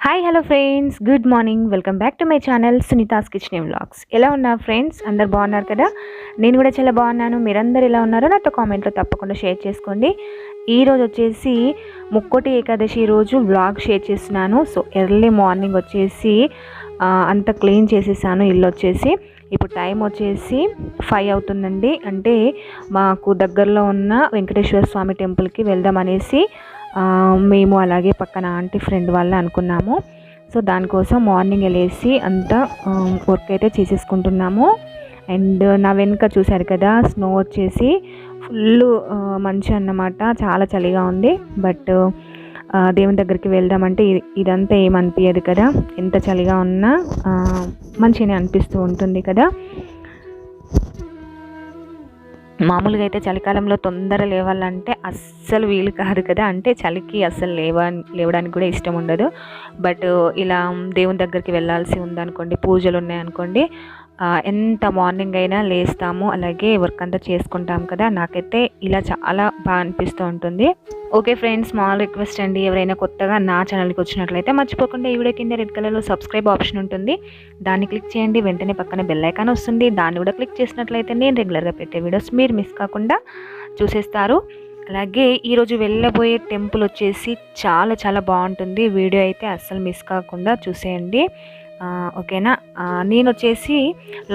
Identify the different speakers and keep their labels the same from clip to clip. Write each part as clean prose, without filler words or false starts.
Speaker 1: Hi hello friends, good morning. Welcome back to my channel Sunita's kitchen vlogs. ఎలా ఉన్నారు friends? అందరు బాగున్నారు కదా? నేను కూడా చాలా బాగున్నాను. మీరందరూ ఎలా ఉన్నారో నాతో కామెంట్లో తప్పకుండా షేర్ చేసుకోండి. ఈరోజు వచ్చేసి ముక్కోటి ఏకాదశి రోజు వ్లాగ్ షేర్ చేస్తున్నాను. సో ఎర్లీ మార్నింగ్ వచ్చేసి అంత క్లీన్ చేసేసాను ఇల్లు వచ్చేసి. ఇప్పుడు టైం వచ్చేసి 5 అవుతుందండి. అంటే మాకు దగ్గరలో ఉన్న వెంకటేశ్వర స్వామి టెంపుల్కి వెళ్దామనేసి మేము అలాగే పక్కన ఆంటీ ఫ్రెండ్ వాళ్ళ అనుకున్నాము. సో దానికోసం మార్నింగ్ వెళ్ళేసి అంతా వర్క్ అయితే చేసేసుకుంటున్నాము. అండ్ నా వెనుక చూశారు కదా, స్నో వచ్చేసి ఫుల్ మంచు అన్నమాట. చాలా చలిగా ఉంది. బట్ దేవుని దగ్గరికి వెళ్దామంటే ఇదంతా ఏమనిపించదు కదా, ఎంత చలిగా ఉన్నా మంచిగానే అనిపిస్తూ ఉంటుంది కదా. మామూలుగా అయితే చలికాలంలో తొందర లేవాలంటే అస్సలు వీలు కాదు కదా. అంటే చలికి అస్సలు లేవడానికి కూడా ఇష్టం ఉండదు. బట్ ఇలా దేవుని దగ్గరికి వెళ్ళాల్సి ఉందనుకోండి, పూజలు ఉన్నాయనుకోండి, ఎంత మార్నింగ్ అయినా లేస్తాము, అలాగే వర్క్ అంతా చేసుకుంటాం కదా. నాకైతే ఇలా చాలా బాగా అనిపిస్తూ ఉంటుంది. ఓకే ఫ్రెండ్స్, స్మాల్ రిక్వెస్ట్ అండి, ఎవరైనా కొత్తగా నా ఛానల్కి వచ్చినట్లయితే మర్చిపోకుండా ఈ వీడియో కింద రెడ్ కలర్లో సబ్స్క్రైబ్ ఆప్షన్ ఉంటుంది, దాన్ని క్లిక్ చేయండి. వెంటనే పక్కన బెల్ ఐకాన్ వస్తుంది, దాన్ని కూడా క్లిక్ చేసినట్లయితే నేను రెగ్యులర్గా పెట్టే వీడియోస్ మీరు మిస్ కాకుండా చూసేస్తారు. అలాగే ఈరోజు వెళ్ళబోయే టెంపుల్ వచ్చేసి చాలా చాలా బాగుంటుంది. వీడియో అయితే అస్సలు మిస్ కాకుండా చూసేయండి, ఓకేనా. నేను వచ్చేసి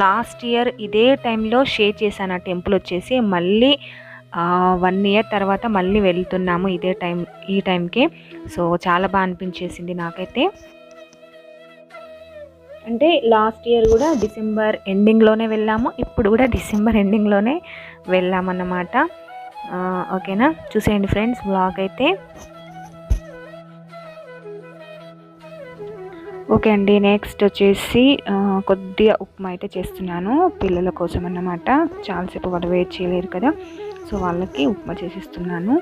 Speaker 1: లాస్ట్ ఇయర్ ఇదే టైంలో షేర్ చేశాను ఆ టెంపుల్ వచ్చేసి. మళ్ళీ 1 ఇయర్ తర్వాత మళ్ళీ వెళ్తున్నాము ఈ టైంకి. సో చాలా బాగా అనిపించేసింది నాకైతే. అంటే లాస్ట్ ఇయర్ కూడా డిసెంబర్ ఎండింగ్లోనే వెళ్ళాము, ఇప్పుడు కూడా డిసెంబర్ ఎండింగ్లోనే వెళ్ళామన్నమాట. ఓకేనా, చూసేయండి ఫ్రెండ్స్ వ్లాగ్ అయితే. ఓకే అండి, నెక్స్ట్ వచ్చేసి కొద్దిగా ఉప్మా అయితే చేస్తున్నాను పిల్లల కోసం అన్నమాట. చాలాసేపు వాళ్ళు వెయిట్ చేయలేరు కదా, సో వాళ్ళకి ఉప్మా చేసిస్తున్నాను.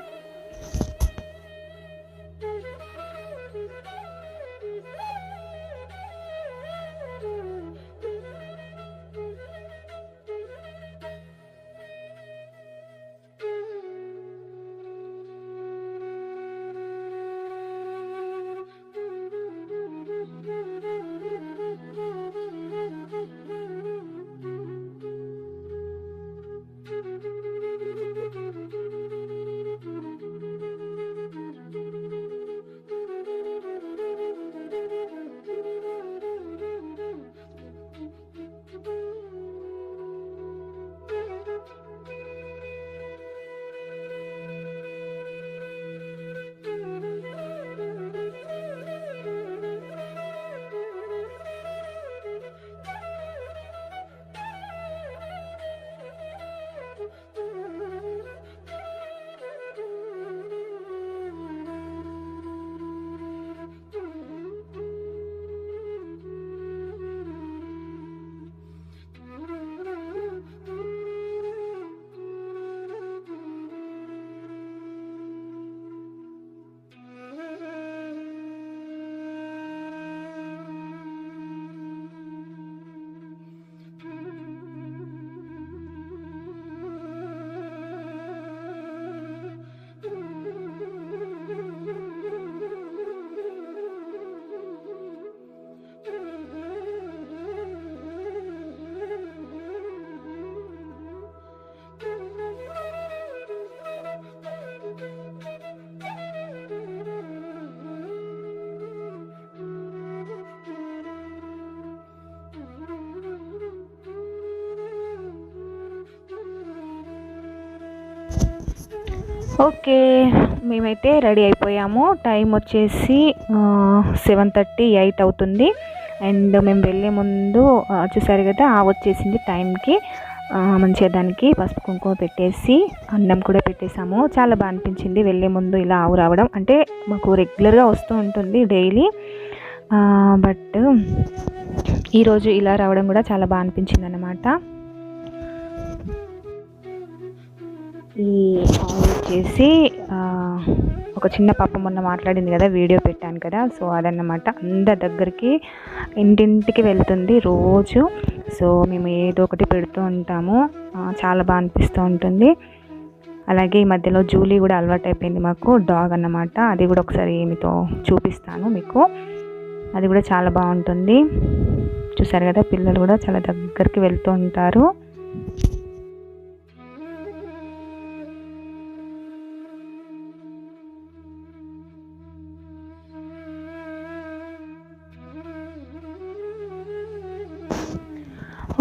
Speaker 1: ఓకే, మేమైతే రెడీ అయిపోయాము. టైం వచ్చేసి 7:30, 8 అవుతుంది. అండ్ మేము వెళ్ళే ముందు చూసారు కదా, వచ్చేసింది టైంకి. మంచిగా దానికి పసుపు కుంకుమ పెట్టేసి అన్నం కూడా పెట్టేసాము. చాలా బాగా అనిపించింది వెళ్ళే ముందు ఇలా ఆవు రావడం. అంటే మాకు రెగ్యులర్గా వస్తూ ఉంటుంది డైలీ, బట్ ఈరోజు ఇలా రావడం కూడా చాలా బాగా అనిపించింది అన్నమాట. ఈ ఆవు వచ్చేసి ఒక చిన్న పాప మొన్న మాట్లాడింది కదా, వీడియో పెట్టాను కదా, సో అదన్నమాట. అందరి దగ్గరికి ఇంటింటికి వెళ్తుంది రోజు. సో మేము ఏదో ఒకటి పెడుతూ ఉంటాము, చాలా బాగా అనిపిస్తూ ఉంటుంది. అలాగే ఈ మధ్యలో జూలీ కూడా అలవాటు అయిపోయింది మాకు, డాగ్ అన్నమాట. అది కూడా ఒకసారి మీతో చూపిస్తాను మీకు. అది కూడా చాలా బాగుంటుంది. చూసారు కదా, పిల్లలు కూడా చాలా దగ్గరికి వెళ్తూ ఉంటారు.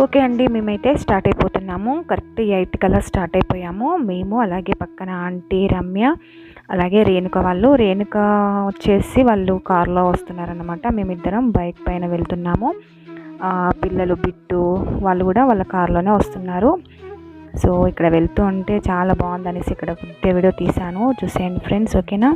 Speaker 1: ఓకే అండి, మేమైతే స్టార్ట్ అయిపోతున్నాము. కరెక్ట్ 8 కల్లా స్టార్ట్ అయిపోయాము మేము, అలాగే పక్కన ఆంటీ రమ్య, అలాగే రేణుక వాళ్ళు. రేణుక వచ్చేసి వాళ్ళు కార్లో వస్తున్నారనమాట. మేమిద్దరం బైక్ పైన వెళ్తున్నాము. పిల్లలు బిట్టు వాళ్ళు కూడా వాళ్ళ కార్లోనే వస్తున్నారు. సో ఇక్కడ వెళ్తూ ఉంటే చాలా బాగుందనేసి ఇక్కడ వీడియో తీశాను, చూసేయండి ఫ్రెండ్స్. ఓకేనా.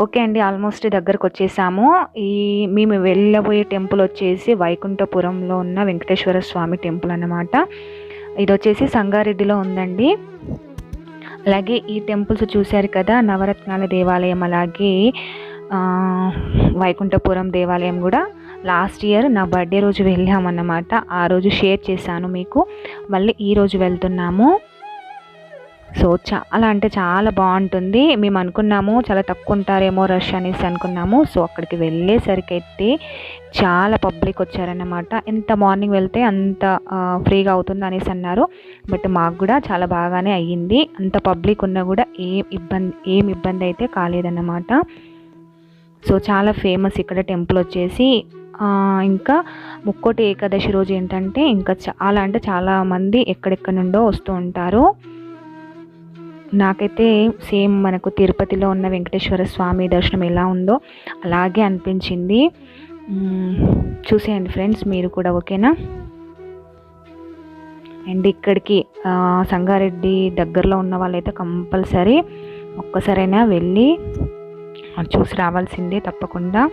Speaker 1: ఓకే అండి, ఆల్మోస్ట్ దగ్గరకు వచ్చేసాము. మేము వెళ్ళబోయే టెంపుల్ వచ్చేసి వైకుంఠపురంలో ఉన్న వెంకటేశ్వర స్వామి టెంపుల్ అన్నమాట. ఇది వచ్చేసి సంగారెడ్డిలో ఉందండి. అలాగే ఈ టెంపుల్స్ చూశారు కదా, నవరత్నాల దేవాలయం, అలాగే వైకుంఠపురం దేవాలయం కూడా లాస్ట్ ఇయర్ నా బర్త్డే రోజు వెళ్ళామన్నమాట. ఆ రోజు షేర్ చేశాను మీకు. మళ్ళీ ఈరోజు వెళ్తున్నాము. సో చాలా అంటే చాలా బాగుంటుంది. మేము అనుకున్నాము చాలా తక్కువ ఉంటారేమో రష్ అనేసి అనుకున్నాము. సో అక్కడికి వెళ్ళేసరికి అయితే చాలా పబ్లిక్ వచ్చారన్నమాట. ఎంత మార్నింగ్ వెళ్తే అంత ఫ్రీగా అవుతుంది అనేసి అన్నారు. బట్ మాకు కూడా చాలా బాగానే అయ్యింది. అంత పబ్లిక్ ఉన్నా కూడా ఏం ఇబ్బంది అయితే కాలేదన్నమాట. సో చాలా ఫేమస్ ఇక్కడ టెంపుల్ వచ్చేసి. ఇంకా ముక్కోటి ఏకాదశి రోజు ఏంటంటే ఇంకా చాలా అంటే చాలా మంది ఎక్కడెక్కడ నుండో వస్తూ ఉంటారు. నాకైతే సేమ్ మనకు తిరుపతిలో ఉన్న వెంకటేశ్వర స్వామి దర్శనం ఎలా ఉందో అలాగే అనిపించింది. చూసేయండి ఫ్రెండ్స్ మీరు కూడా. ఓకేనా. అండ్ ఇక్కడికి సంగారెడ్డి దగ్గరలో ఉన్న వాళ్ళైతే కంపల్సరీ ఒక్కసారైనా వెళ్ళి చూసి రావాల్సిందే తప్పకుండా.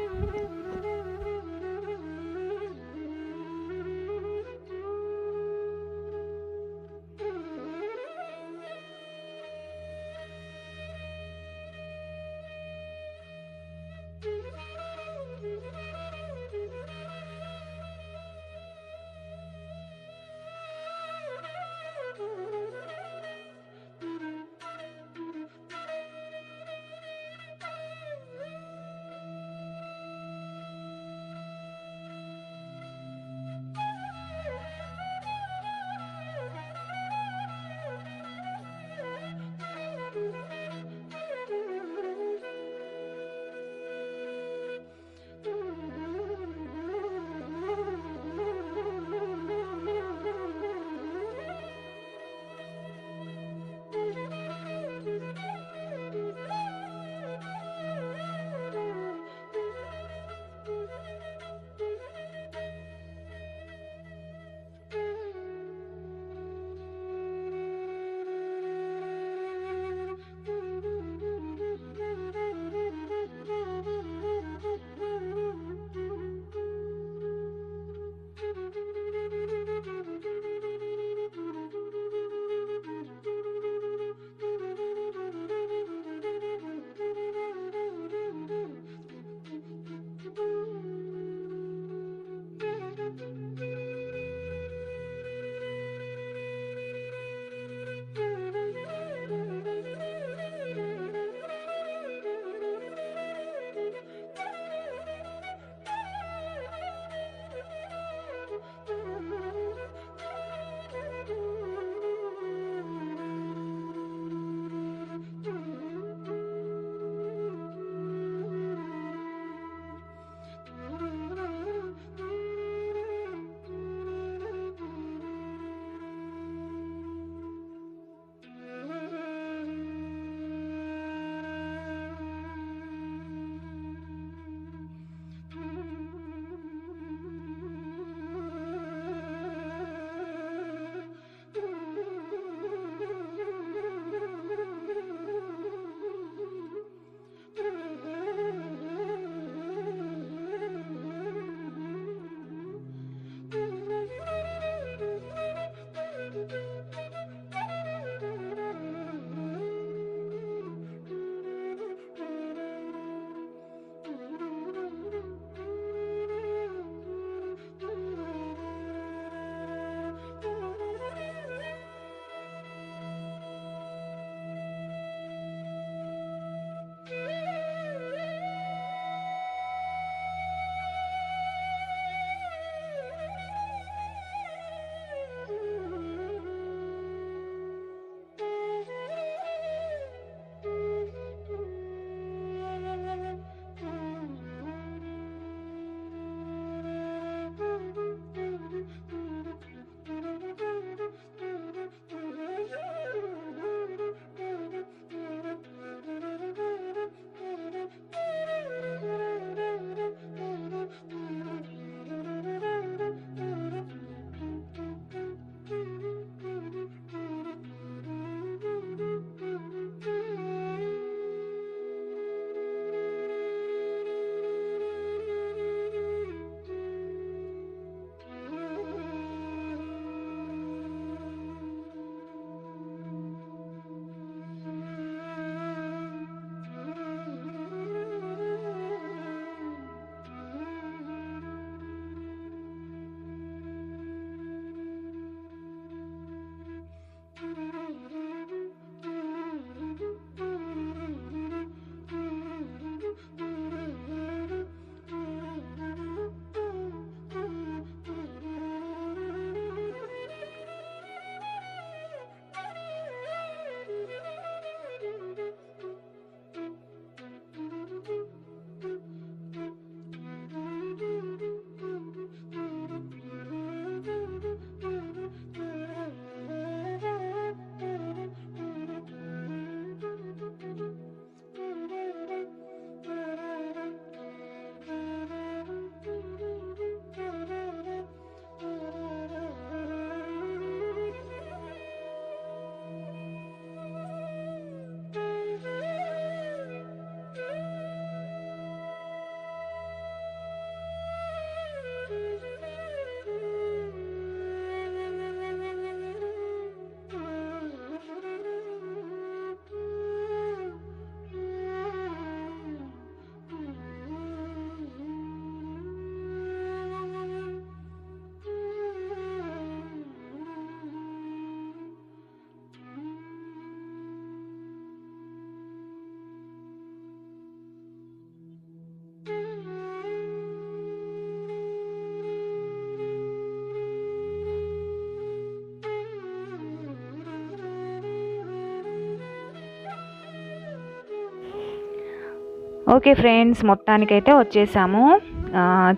Speaker 1: ఓకే ఫ్రెండ్స్, మొత్తానికైతే వచ్చేసాము.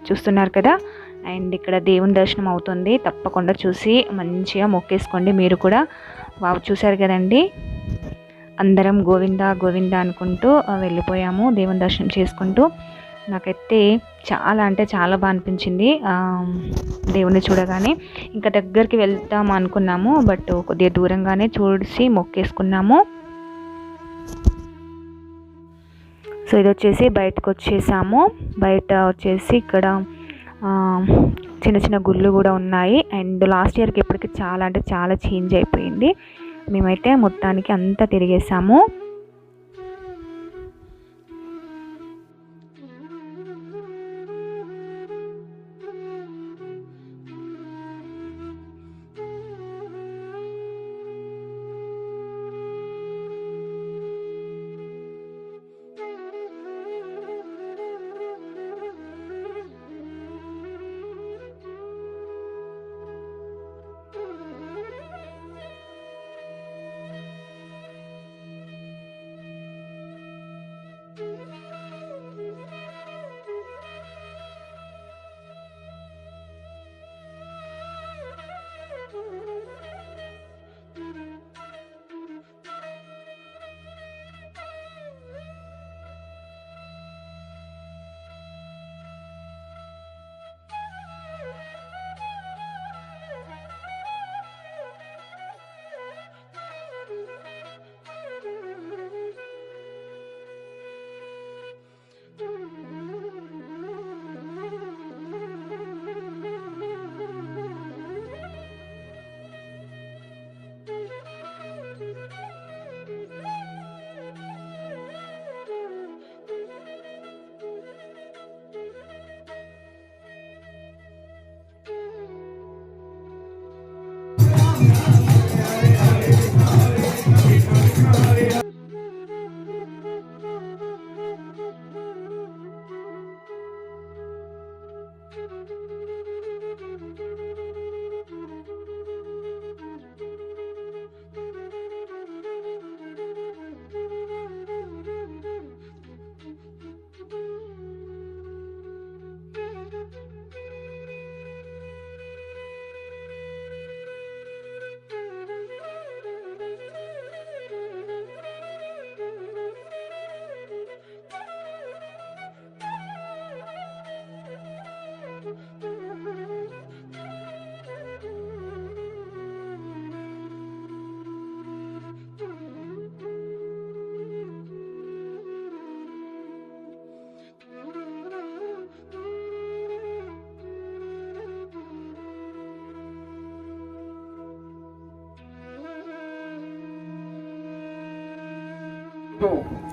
Speaker 1: చూస్తున్నారు కదా. అండ్ ఇక్కడ దేవుని దర్శనం అవుతుంది. తప్పకుండా చూసి మంచిగా మొక్కేసుకోండి మీరు కూడా. వావ్, చూసారు కదండి. అందరం గోవింద గోవింద అనుకుంటూ వెళ్ళిపోయాము దేవుని దర్శనం చేసుకుంటూ. నాకైతే చాలా అంటే చాలా బాగా అనిపించింది దేవుణ్ణి చూడగానే. ఇంకా దగ్గరికి వెళ్తాం అనుకున్నాము, బట్ కొద్దిగా దూరంగానే చూసి మొక్కేసుకున్నాము. సో ఇది వచ్చేసి బయటకు వచ్చేసాము. బయట వచ్చేసి ఇక్కడ చిన్న చిన్న గుళ్ళు కూడా ఉన్నాయి. అండ్ లాస్ట్ ఇయర్కి ఇప్పటికి చాలా అంటే చాలా చేంజ్ అయిపోయింది. మేమైతే మొత్తానికి అంతా తిరిగేసాము.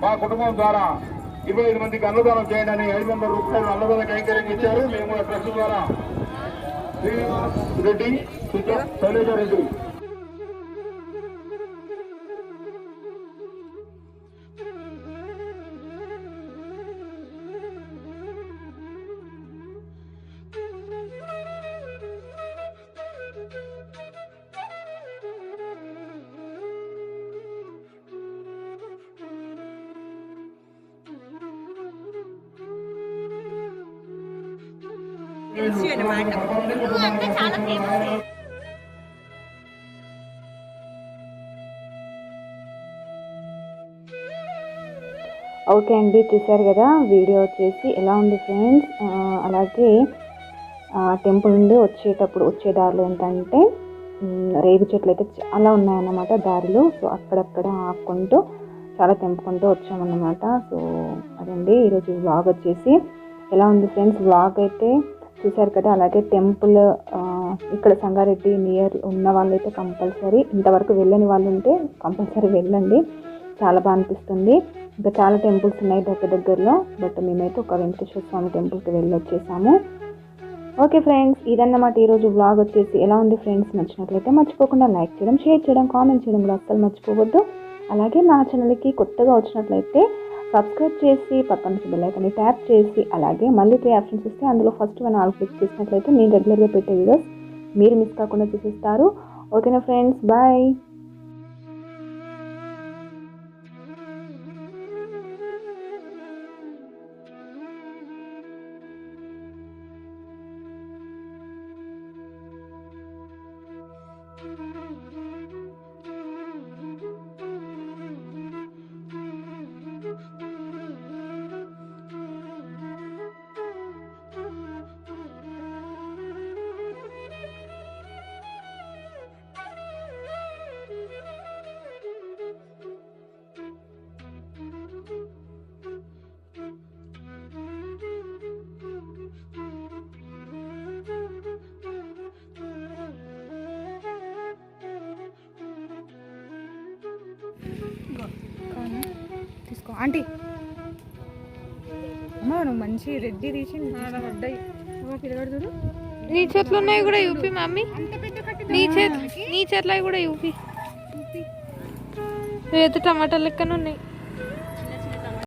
Speaker 2: మా కుటుంబం ద్వారా 25 మందికి అన్నదానం చేయడానికి 500 రూపాయలు అన్నదాన కైంకర్యం ఇచ్చారు. మేము ట్రస్ట్ ద్వారా శ్రీనివాస్ రెడ్డి, శైలజ రెడ్డి
Speaker 1: ఓకే అండి, చూసారు కదా వీడియో వచ్చేసి ఎలా ఉంది ఫ్రెండ్స్. అలాగే టెంపుల్ నుండి వచ్చే దారిలో ఏంటంటే రేగు చెట్లు అయితే చాలా ఉన్నాయన్నమాట దారిలో. సో అక్కడక్కడ ఆపుకుంటూ చాలా తెంపుకుంటూ వచ్చామన్నమాట. సో అదండి ఈరోజు వ్లాగ్ వచ్చేసి ఎలా ఉంది ఫ్రెండ్స్. వ్లాగ్ అయితే చూసారు కదా. అలాగే టెంపుల్ ఇక్కడ సంగారెడ్డి నియర్ ఉన్న వాళ్ళైతే కంపల్సరీ, ఇంతవరకు వెళ్ళని వాళ్ళు ఉంటే కంపల్సరీ వెళ్ళండి, చాలా బాగా అనిపిస్తుంది. ఇంకా చాలా టెంపుల్స్ ఉన్నాయి దగ్గరలో, బట్ మేమైతే ఒక వెంకటేశ్వర స్వామి టెంపుల్కి వెళ్ళి వచ్చేసాము. ఓకే ఫ్రెండ్స్, ఇదన్నమాట ఈరోజు వ్లాగ్ వచ్చేసి. ఎలా ఉంది ఫ్రెండ్స్, నచ్చినట్లయితే మర్చిపోకుండా లైక్ చేయడం, షేర్ చేయడం, కామెంట్ చేయడం కూడా అస్సలు మర్చిపోవద్దు. అలాగే నా ఛానల్కి కొత్తగా వచ్చినట్లయితే సబ్స్క్రైబ్ చేసి పక్కన నుంచి బెల్ ఐకాన్ని ట్యాప్ చేసి, అలాగే మళ్ళీ 3 ఆప్షన్స్ ఇస్తే అందులో ఫస్ట్ వన్ ఆల్ క్లిక్ చేసినట్లయితే నేను రెగ్యులర్గా పెట్టే వీడియోస్ మీరు మిస్ కాకుండా చూపిస్తారు. ఓకేనా ఫ్రెండ్స్, బాయ్.
Speaker 3: ఆంటీ అమ్మా నువ్వు మంచి రెడ్డి తీసి పిల్లగాడు చూడు.
Speaker 4: నీ చేతిలో ఉన్నాయి కూడా యూపీ మమ్మీ, నీ చేతిలో కూడా యూపీ. ఏదో టమాటా లెక్కన ఉన్నాయి.